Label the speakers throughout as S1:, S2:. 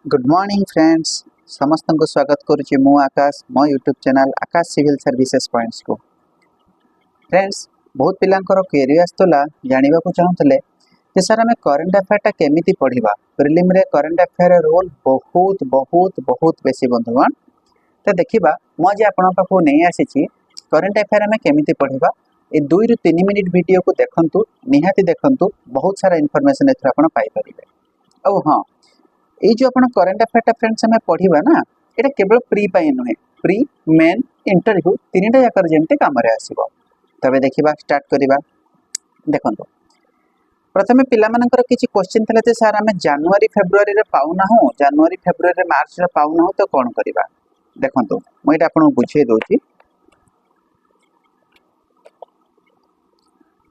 S1: Good morning friends समस्त को स्वागत करुच्ची मु आकाश मो यूट्यूब चैनल आकाश सिविल सर्विसेज पॉइंट्स को फ्रेंड्स बहुत पिलांकर क्वेरी आसला जानवा को चाहूले कि सर आम करेन्ट अफेयर केमी पढ़ा प्रिलिम रे करेन्ट अफेयर रोल बहुत बहुत बहुत बेसी बंधुगण तो देखा मुझे आपण पाखु नहीं आसी करेन्ट अफेयर आम केमी पढ़ा ये 2 ରୁ 3 मिनिट वीडियो को देखंतु निहाती देखंतु बहुत सारा इनफॉरमेशन एथरा आपण पाई परिबे। औ हां ये जो अपन करेन्ट अफेयर फ्रेंड्स हमें पढ़ा ना ये केवल प्री नुहे प्री मेन इंटरव्यू तीनटा जाकर जमी कम आसो तबे देखा स्टार्ट करवा देखो प्रथम पिलाମାନଙ୍କର କିଛି क्वेश्चन थिला जे सर आम जनवरी फेब्रुआरी रे पाउना हो जनवरी फेब्रुआरी मार्च रे पाउना हो तो कौन करवा देखो मुझे आपको बुझे दूसरी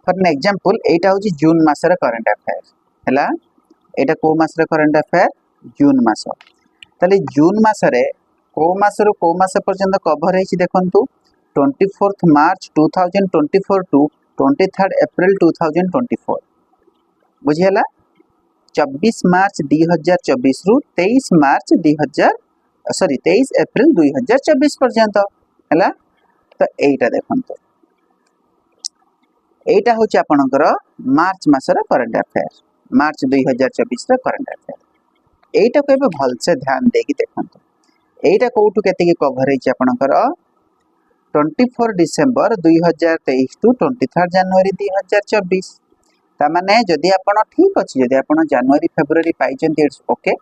S1: फॉर एन एग्जांपल एटा होची जून मासर करेन्ट अफेयर हैला एटा को मासर करेन्ट अफेयर जून मास ताले जून मासरे को मासरु को मास पर्यंत कवर हेछि देखंतु 24 मार्च 2024 टू 23 अप्रैल 2024 बुझियला 24 मार्च 2024 रु 23 मार्च 23 अप्रैल 2024 पर्यंत हैला तो एटा देखंतु एटा होची आपनकर मार्च मासर करेन्ट अफेयर मार्च 2024 रा करेन्ट अफेयर एटा को भल से ध्यान देकी देखंतु एटा कोठु केते कवर हेछि आपनकर 24 डिसेंबर 2023 टू 23 जनवरी 2024 ता माने जदि आपण ठीक अछि जदि आपण जनवरी फेब्रुआरी पाइचंती इट्स ओके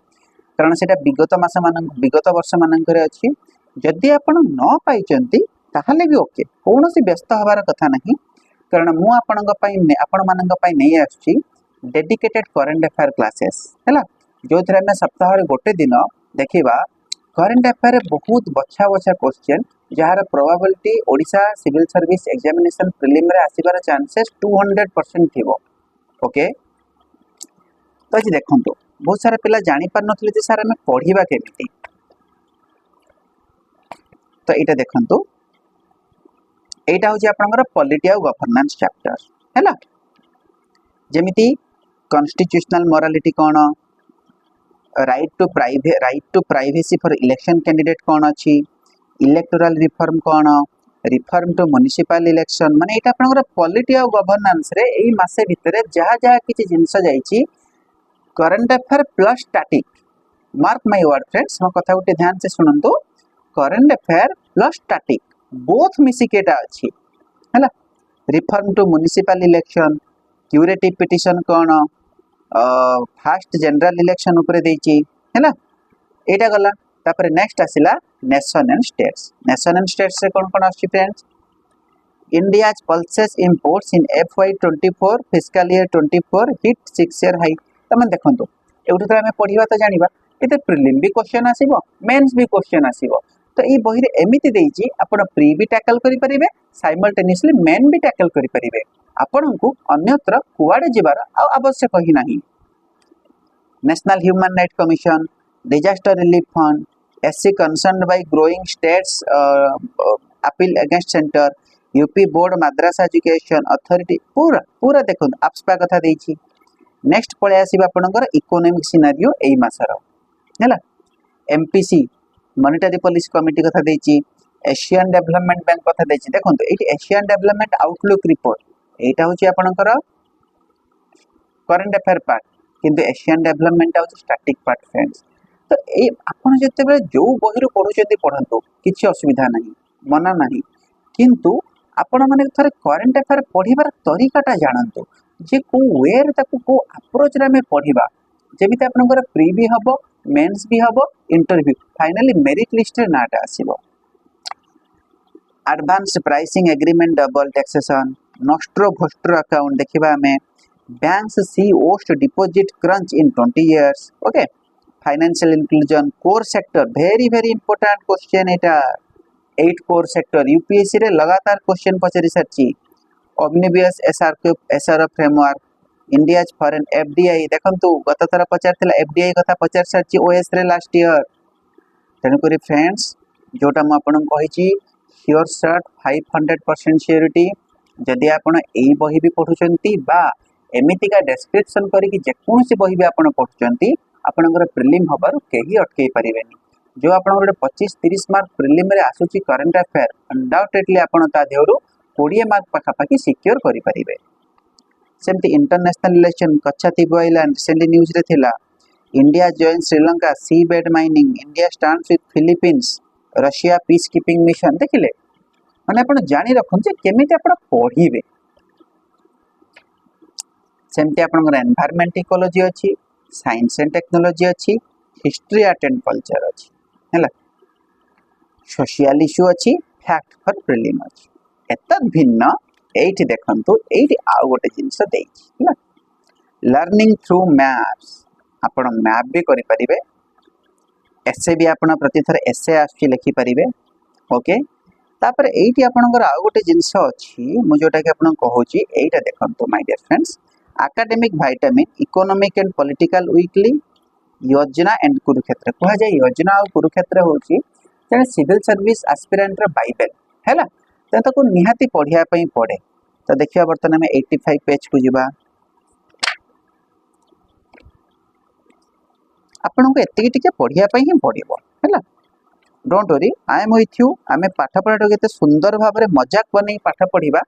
S1: कारण सेटा विगत वर्ष मानकर अछि जदि आपण न पाइचंती ताहले भी ओके कोनोसी व्यस्त हबार कथा नहीं कारण मु आपणक पई आपण मानक पई नै आछि डेडिकेटेड करेन्ट अफेयर क्लासेस हैला जो थरे में सप्ताह रे गोटे दिन देखिबा करेन्ट अफेयर बहुत बछा बछा क्वेश्चन जहार probability Odisha civil service examination prelim रे आसीबार चांसेस 200% थिबो ओके तो जी देखंतु बहुत सारा पिला जानि पार नथले जे सर हमें पढिबा केमिति तो एटा देखंतु एटा होची आपनकर पॉलिटी और गवर्नेंस चैप्टर हैला जेमिति कॉन्स्टिट्यूशनल मोरालिटी कोन right to privacy for election candidate कोन अछि इलेक्टोरल रिफॉर्म कोन रिफॉर्म टू म्युनिसिपल इलेक्शन माने एटा आपनकर पॉलिटी और गवर्नेंस रे एई मासे भितरे जहा जहा किछि जिंस जाईछि current affair plus static mark my word friends हम कथा उठे ध्यान से सुनंतु current affair plus static both मिसिकेटा अछि हैला reform to municipal election curative petition कोन फास्ट जनरल इलेक्शन ऊपर देछि हैला एटा गला तापर नेक्स्ट आसिला नेशन एंड स्टेट्स से कोन आछि friends India's pulses imports in FY24 fiscal year 24 hit 6 year high तमे देखंतु एउठे हमें पढिबा त जानिबा एते प्रीलिम भी क्वेश्चन आसीबो मेंस भी क्वेश्चन आसीबो तो ये बही रे एमिति देइछि आपण प्री भी टैकल करि परिबे साइमल्टेनियसली मेन भी टैकल करि परिबे आपण को अन्यत्र कुआडे जिबार आवश्यक ही नहीं national human right commission disaster relief fund SC concerned bye growing states appeal against centre UP board Madras education authority पूरा पूरा देखो आपस्पा कथा देइछि नेक्स्ट पळे आसीबा आपणकर इकोनॉमिक सिनेरियो एई मासर हैला एमपीसी मॉनिटरी पॉलिसी कमिटी कथा देछि एशियन डेवलपमेंट बैंक कथा देछि देखंतु एटी एशियन डेवलपमेंट आउटलुक रिपोर्ट एटा होछि आपणकर करंट अफेयर पार्ट किंतु एशियन डेवलपमेंट होछि स्टैटिक पार्ट फ्रेंड्स तो ए आपण जते बेले जो बहिरु पढुचेंती पढंतु किछि असुविधा नहीं मना नहीं किंतु आपण माने थरे करंट अफेयर पढिबार तरीकाटा जानंतु जे को वे रे ताको को अप्रोच रे में पढिबा जेमिति आपनकर प्री भी हबो मेंस भी हबो इंटरव्यू फाइनली मेरिट लिस्ट रे नाटा आसीबो advance pricing agreement double taxation nostro vostro account देखिबा हमें बैंक्स सी ओस्ट deposit crunch in 20 years okay financial inclusion core sector very very important question एटा 8 कोर सेक्टर यूपीएससी रे लगातार क्वेश्चन पचरी सरची omnibus SR framework India foreign FDI देखंतु गत थरा पचारथिला एफडीआई कथा पचार सरची ओएस रे लास्ट ईयर तने करी फ्रेंड्स जोटा म आपन कहिची श्योर शॉट 500% श्योरिटी जदि आपण एई बही भी पढुचंती बा एमितिका डिस्क्रिप्शन करी कि जेकोसी बही भी आपण पढुचंती आपणकर प्रिलिम हबार कहीं अटकई पारे जो आप 25-30 मार्क प्रिलिम रे आसुची करंट अफेयर अनडाउटेडली आपण ता देहरु 20 मार्क पाखापाखि सिक्योर करें। सेमती international relation Katchatheevu island recently news रे थिला India join Sri Lanka sea bed mining India stands with Philippines Russia peace keeping mission देखिले माने आपण जानि रखन जे केमिति आपण पढिबे। सेमती आपण एनवायरनमेंट इकोलॉजी अछि साइंस एंड टेक्नोलॉजी अछि हिस्ट्री आर्ट एंड कल्चर अछि हैला सोशल इश्यू अछि फैक्ट फॉर प्रिलिम अछि एतद भिन्न एठी देखंतु एठी आउ गोटे जिंस देछि हैला लर्निंग थ्रू मैप्स आपण मैप भी करि परिबे एसे भी आपण प्रति थर एसे आछि लिखि परिबे ओके तापर एठी आपणकर आउ गोटे जिंस अछि मु जोटा कि आपण कहूची एटा देखंतु my dear friends academic vitamin economic and political weekly Yojana and Kurukshetra कह जाय योजना और कुरुक्षेत्र होची जने सिविल सर्विस एस्पिरेंट रा बाइबल हैला त ताको निहाती पढिया पई पड़े। तो देखिया वर्तमान में 85 पेज को जिबा आपन को एतिकी टिके पढिया पई ही पड़िबो हैला don't worry I am with you आमे पाठ पढाटो केते सुंदर भाबरे मजाक बनै पाठ पढिबा